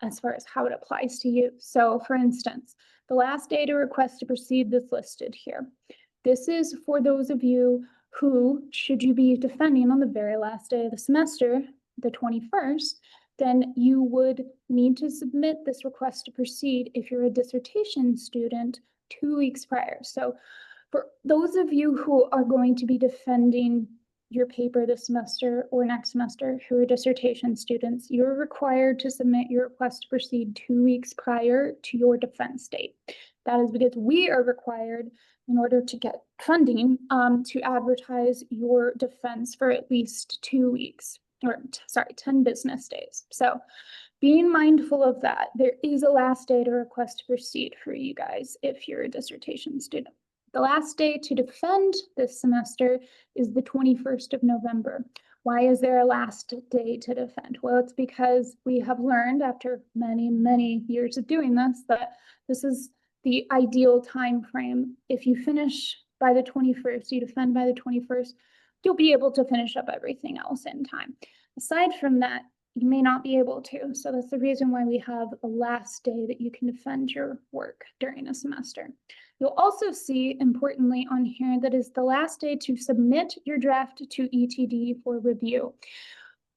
as far as how it applies to you. So for instance, the last day to request to proceed that's listed here. This is for those of you who, should you be defending on the very last day of the semester, the 21st, then you would need to submit this request to proceed if you're a dissertation student 2 weeks prior. So for those of you who are going to be defending your paper this semester or next semester who are dissertation students, you're required to submit your request to proceed 2 weeks prior to your defense date. That is because we are required in order to get funding to advertise your defense for at least 2 weeks, or sorry, 10 business days. So being mindful of that, there is a last day to request to proceed for you guys if you're a dissertation student. The last day to defend this semester is the 21st of November. Why is there a last day to defend? Well, it's because we have learned after many, many years of doing this that this is the ideal time frame. If you finish by the 21st, you defend by the 21st, you'll be able to finish up everything else in time. Aside from that, you may not be able to. So that's the reason why we have a last day that you can defend your work during a semester. You'll also see, importantly on here, that is the last day to submit your draft to ETD for review.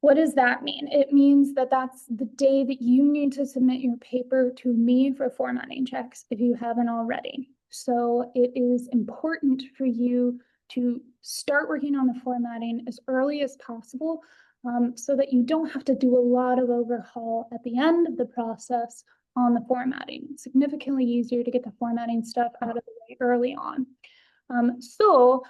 What does that mean? It means that that's the day that you need to submit your paper to me for formatting checks if you haven't already. So it is important for you to start working on the formatting as early as possible so that you don't have to do a lot of overhaul at the end of the process on the formatting. It's significantly easier to get the formatting stuff out of the way early on. So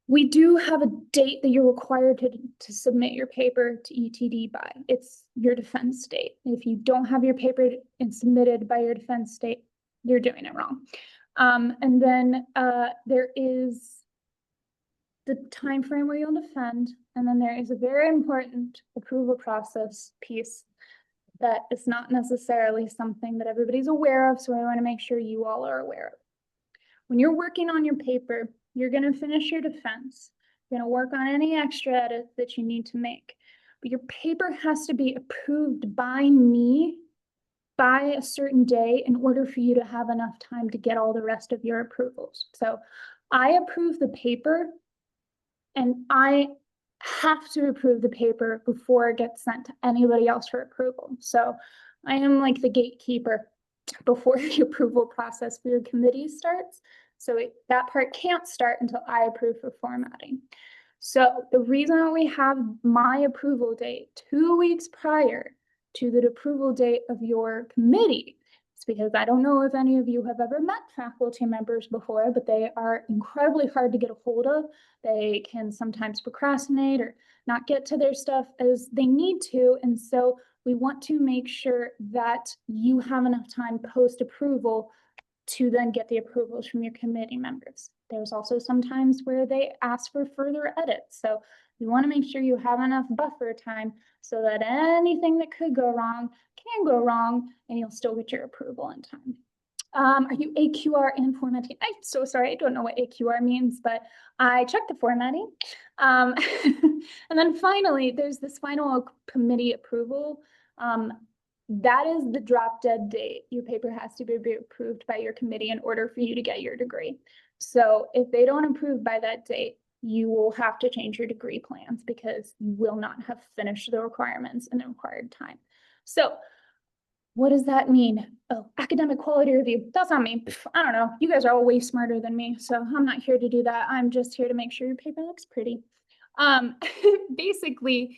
we do have a date that you're required to submit your paper to ETD by. It's your defense date. If you don't have your paper submitted by your defense date, you're doing it wrong. And then there is the time frame where you'll defend, and then there is a very important approval process piece that is not necessarily something that everybody's aware of, so I want to make sure you all are aware of. When you're working on your paper, you're going to finish your defense. You're going to work on any extra edits that you need to make. But your paper has to be approved by me by a certain day in order for you to have enough time to get all the rest of your approvals. So I approve the paper, and I have to approve the paper before it gets sent to anybody else for approval. So I am like the gatekeeper before the approval process for your committee starts. So that part can't start until I approve for formatting. So the reason we have my approval date 2 weeks prior to the approval date of your committee is because I don't know if any of you have ever met faculty members before, but they are incredibly hard to get a hold of. They can sometimes procrastinate or not get to their stuff as they need to. And so we want to make sure that you have enough time post-approval to then get the approvals from your committee members. There's also some times where they ask for further edits. So you want to make sure you have enough buffer time so that anything that could go wrong can go wrong and you'll still get your approval in time. Are you AQR and formatting? I'm so sorry, I don't know what AQR means, but I checked the formatting. And then finally, there's this final committee approval. That is the drop dead date. Your paper has to be approved by your committee in order for you to get your degree. So if they don't approve by that date, you will have to change your degree plans because you will not have finished the requirements in the required time. So what does that mean? Oh, academic quality review. That's not me. I don't know. You guys are all way smarter than me, so I'm not here to do that. I'm just here to make sure your paper looks pretty. Basically,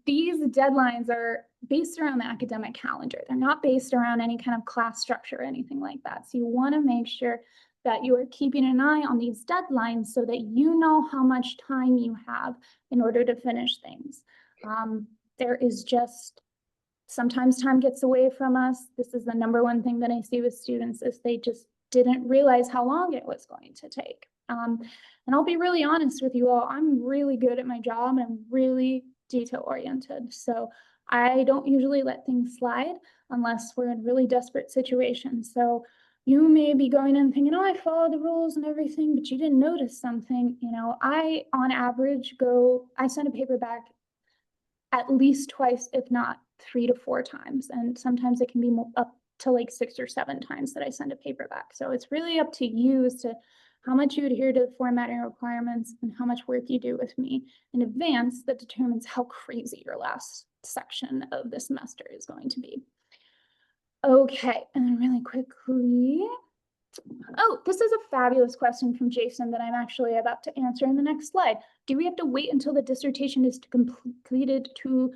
these deadlines are based around the academic calendar. They're not based around any kind of class structure or anything like that. So you want to make sure that you are keeping an eye on these deadlines so that you know how much time you have in order to finish things. There is just sometimes time gets away from us. This is the number one thing that I see with students is they just didn't realize how long it was going to take. And I'll be really honest with you all, I'm really good at my job and I'm really detail oriented. So I don't usually let things slide unless we're in really desperate situations. So you may be going in thinking, oh, I follow the rules and everything, but you didn't notice something. You know, I, on average, I send a paper back at least twice, if not 3 to 4 times. And sometimes it can be up to like 6 or 7 times that I send a paper back. So it's really up to you as to how much you adhere to the formatting requirements and how much work you do with me in advance that determines how crazy your last section of the semester is going to be. Okay, and then really quickly, oh, this is a fabulous question from Jason that I'm actually about to answer in the next slide. Do we have to wait until the dissertation is completed to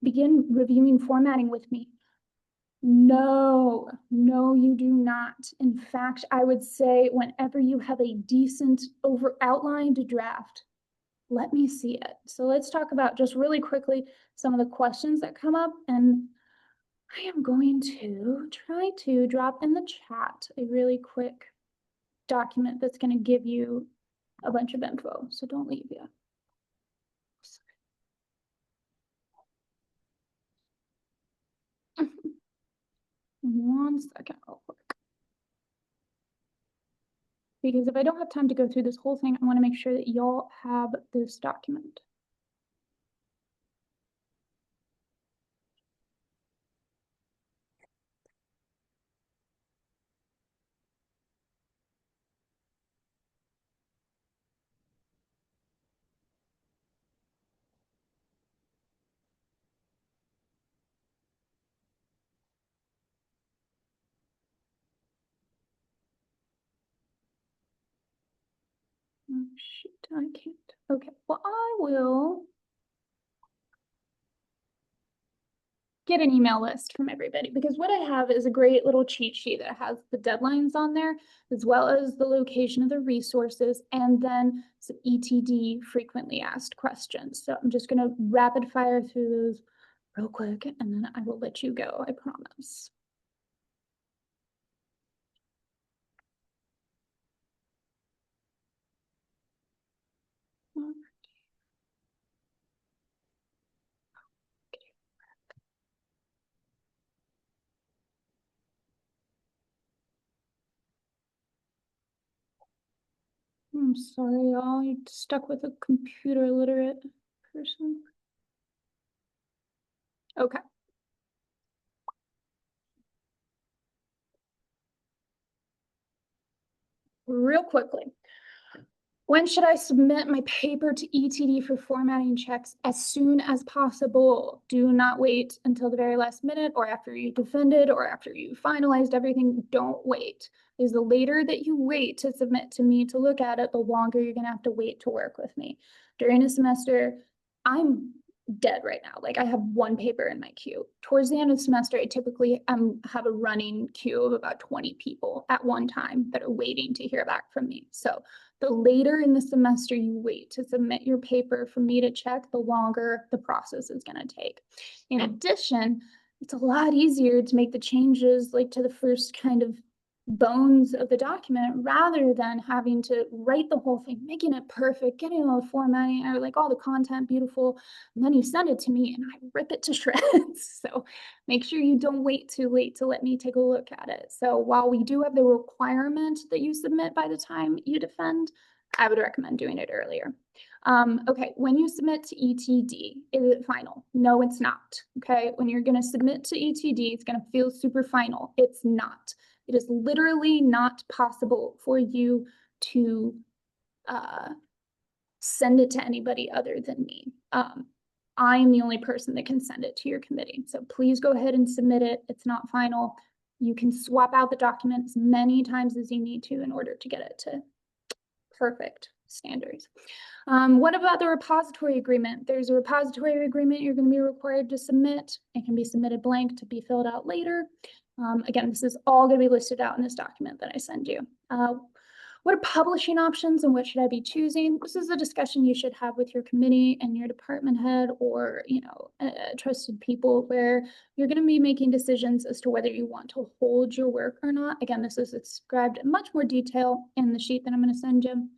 begin reviewing formatting with me? No, you do not. In fact, I would say whenever you have a decent outlined draft, let me see it. So let's talk about just really quickly some of the questions that come up, and I am going to try to drop in the chat a really quick document that's going to give you a bunch of info. So don't leave yet. 1 second real quick. Because if I don't have time to go through this whole thing, I want to make sure that y'all have this document. Oh, shoot, I can't. Okay, well, I will get an email list from everybody, because what I have is a great little cheat sheet that has the deadlines on there, as well as the location of the resources, and then some ETD frequently asked questions. So I'm just gonna rapid fire through those real quick, and then I will let you go, I promise. I'm sorry, y'all. You're stuck with a computer illiterate person. Okay. Real quickly. When should I submit my paper to ETD for formatting checks? As soon as possible. Do not wait until the very last minute or after you defended or after you finalized everything. Don't wait. Because the later that you wait to submit to me to look at it, the longer you're gonna have to wait to work with me. During a semester, I'm dead right now. Like I have one paper in my queue. Towards the end of the semester, I typically have a running queue of about 20 people at one time that are waiting to hear back from me. So the later in the semester you wait to submit your paper for me to check, the longer the process is going to take. In addition, it's a lot easier to make the changes like to the first kind of bones of the document rather than having to write the whole thing, making it perfect, getting all the formatting or like all the content beautiful, and then you send it to me and I rip it to shreds. So make sure you don't wait too late to let me take a look at it. So while we do have the requirement that you submit by the time you defend, I would recommend doing it earlier. Okay, when you submit to ETD, is it final? No, it's not. Okay, when you're going to submit to ETD, it's going to feel super final. It's not. It is literally not possible for you to send it to anybody other than me. I am the only person that can send it to your committee. So please go ahead and submit it. It's not final. You can swap out the document as many times as you need to in order to get it to perfect standards. What about the repository agreement? There's a repository agreement you're going to be required to submit. It can be submitted blank to be filled out later. Again, this is all going to be listed out in this document that I send you. What are publishing options and what should I be choosing? This is a discussion you should have with your committee and your department head or, trusted people where you're going to be making decisions as to whether you want to hold your work or not. Again, this is described in much more detail in the sheet that I'm going to send you.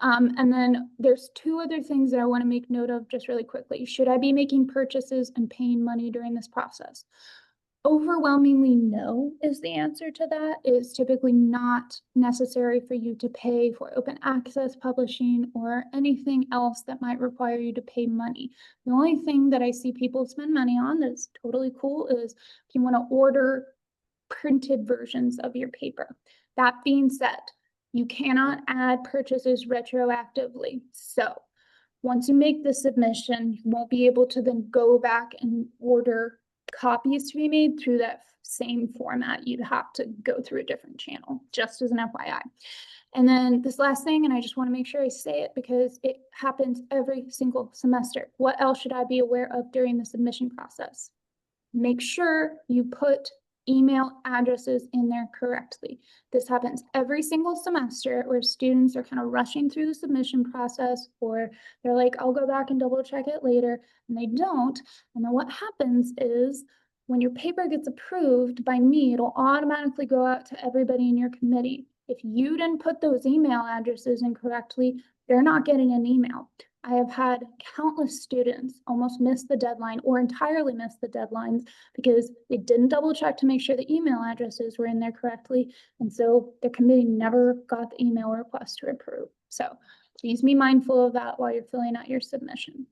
And then there's two other things that I want to make note of just really quickly. Should I be making purchases and paying money during this process? Overwhelmingly no is the answer to that. It is typically not necessary for you to pay for open access publishing or anything else that might require you to pay money. The only thing that I see people spend money on that's totally cool is if you want to order printed versions of your paper. That being said, you cannot add purchases retroactively. So once you make the submission, you won't be able to then go back and order copies to be made through that same format. You'd have to go through a different channel, just as an FYI. And then this last thing, and I just want to make sure I say it because it happens every single semester. What else should I be aware of during the submission process? Make sure you put email addresses in there correctly. This happens every single semester where students are kind of rushing through the submission process, or they're like, I'll go back and double check it later, and they don't. And then what happens is when your paper gets approved by me, it'll automatically go out to everybody in your committee. If you didn't put those email addresses in correctly, they're not getting an email. I have had countless students almost miss the deadline or entirely miss the deadlines because they didn't double check to make sure the email addresses were in there correctly. And so the committee never got the email request to approve. So please be mindful of that while you're filling out your submission.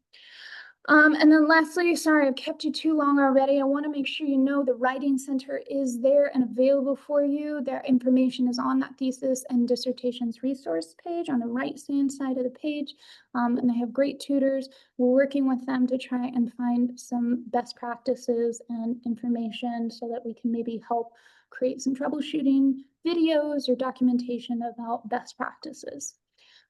And then lastly, sorry, I've kept you too long already. I want to make sure you know the Writing Center is there and available for you. Their information is on that thesis and dissertations resource page on the right-hand side of the page. And they have great tutors. We're working with them to try and find some best practices and information so that we can maybe help create some troubleshooting videos or documentation about best practices.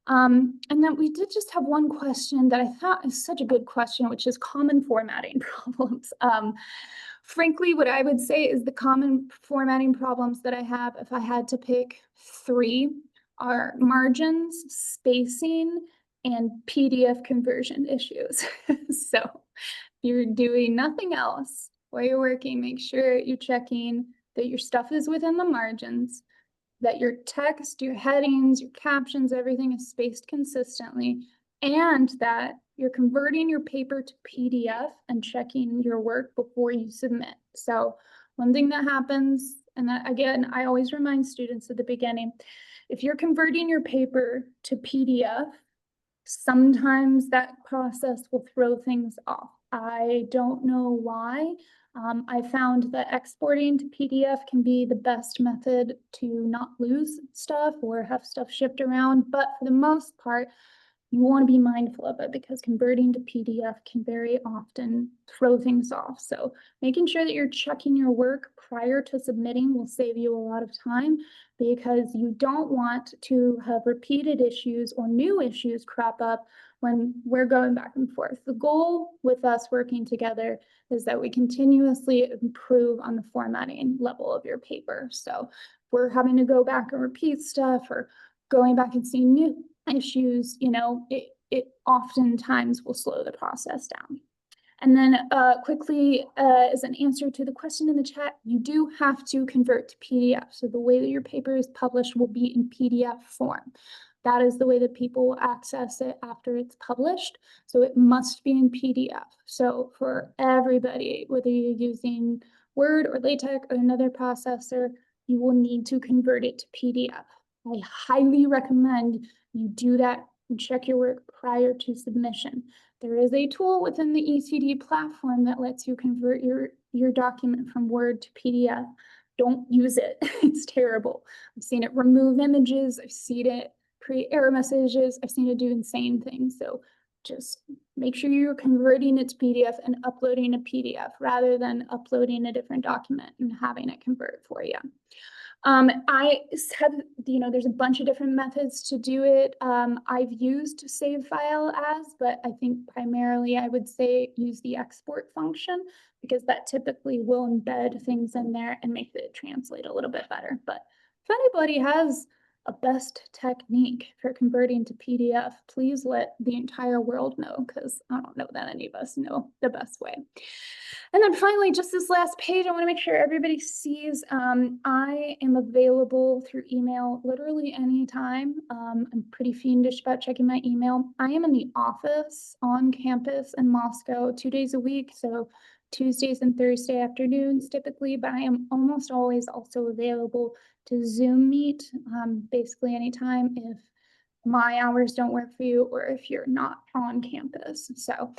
And then we did just have one question that I thought is such a good question, which is common formatting problems. Frankly, what I would say is the common formatting problems that I have, if I had to pick three, are margins, spacing, and PDF conversion issues. So if you're doing nothing else while you're working, make sure you're checking that your stuff is within the margins, that your text, your headings, your captions, everything is spaced consistently, and that you're converting your paper to PDF and checking your work before you submit. So one thing that happens, and that, again, I always remind students at the beginning, if you're converting your paper to PDF, sometimes that process will throw things off. I don't know why. I found that exporting to PDF can be the best method to not lose stuff or have stuff shipped around, but for the most part, you want to be mindful of it because converting to PDF can very often throw things off. So making sure that you're checking your work prior to submitting will save you a lot of time, because you don't want to have repeated issues or new issues crop up when we're going back and forth. The goal with us working together is that we continuously improve on the formatting level of your paper. So if we're having to go back and repeat stuff or going back and seeing new issues, it oftentimes will slow the process down. And then quickly, as an answer to the question in the chat, you do have to convert to PDF. So the way that your paper is published will be in PDF form. That is the way that people will access it after it's published. So it must be in PDF. So for everybody, whether you're using Word or LaTeX or another processor, you will need to convert it to PDF. I highly recommend you do that and check your work prior to submission. There is a tool within the ECD platform that lets you convert your document from Word to PDF. Don't use it. It's terrible. I've seen it remove images. I've seen it create error messages. I've seen it do insane things. So just make sure you're converting it to PDF and uploading a PDF rather than uploading a different document and having it convert for you. I have, there's a bunch of different methods to do it. I've used save file as, but I think primarily I would say use the export function, because that typically will embed things in there and make it translate a little bit better. But if anybody has a best technique for converting to PDF, please let the entire world know, because I don't know that any of us know the best way. And then finally, just this last page, I want to make sure everybody sees I am available through email literally anytime. I'm pretty fiendish about checking my email. I am in the office on campus in Moscow 2 days a week, so Tuesdays and Thursday afternoons typically, but I am almost always also available to Zoom meet basically anytime if my hours don't work for you or if you're not on campus. So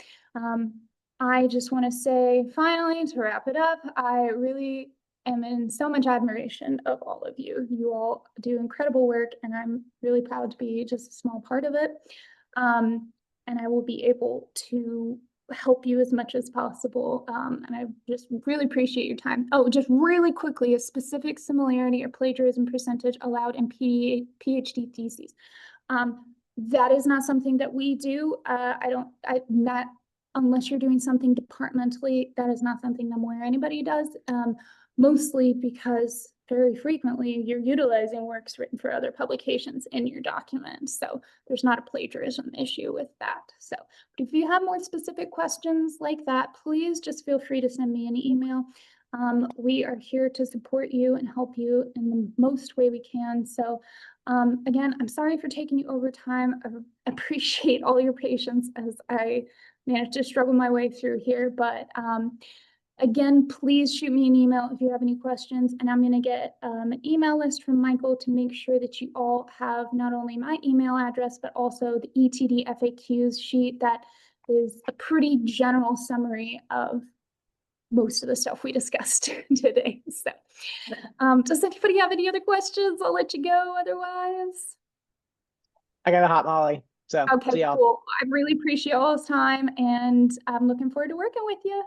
I just want to say, finally, to wrap it up, I really am in so much admiration of all of you. You all do incredible work, and I'm really proud to be just a small part of it. And I will be able to help you as much as possible. And I just really appreciate your time. Oh, just really quickly, a specific similarity or plagiarism percentage allowed in PhD theses. That is not something that we do. Unless you're doing something departmentally, that is not something I'm aware anybody does, mostly because very frequently you're utilizing works written for other publications in your document. So there's not a plagiarism issue with that. So if you have more specific questions like that, please just feel free to send me an email. We are here to support you and help you in the most way we can. So again, I'm sorry for taking you over time. I appreciate all your patience as I managed to struggle my way through here, but again, please shoot me an email if you have any questions, and I'm going to get an email list from Michael to make sure that you all have not only my email address, but also the ETD FAQs sheet that is a pretty general summary of most of the stuff we discussed today. So does anybody have any other questions? I'll let you go otherwise. I got a hot Molly. So Okay, see y'all. cool. I really appreciate all this time, and I'm looking forward to working with you.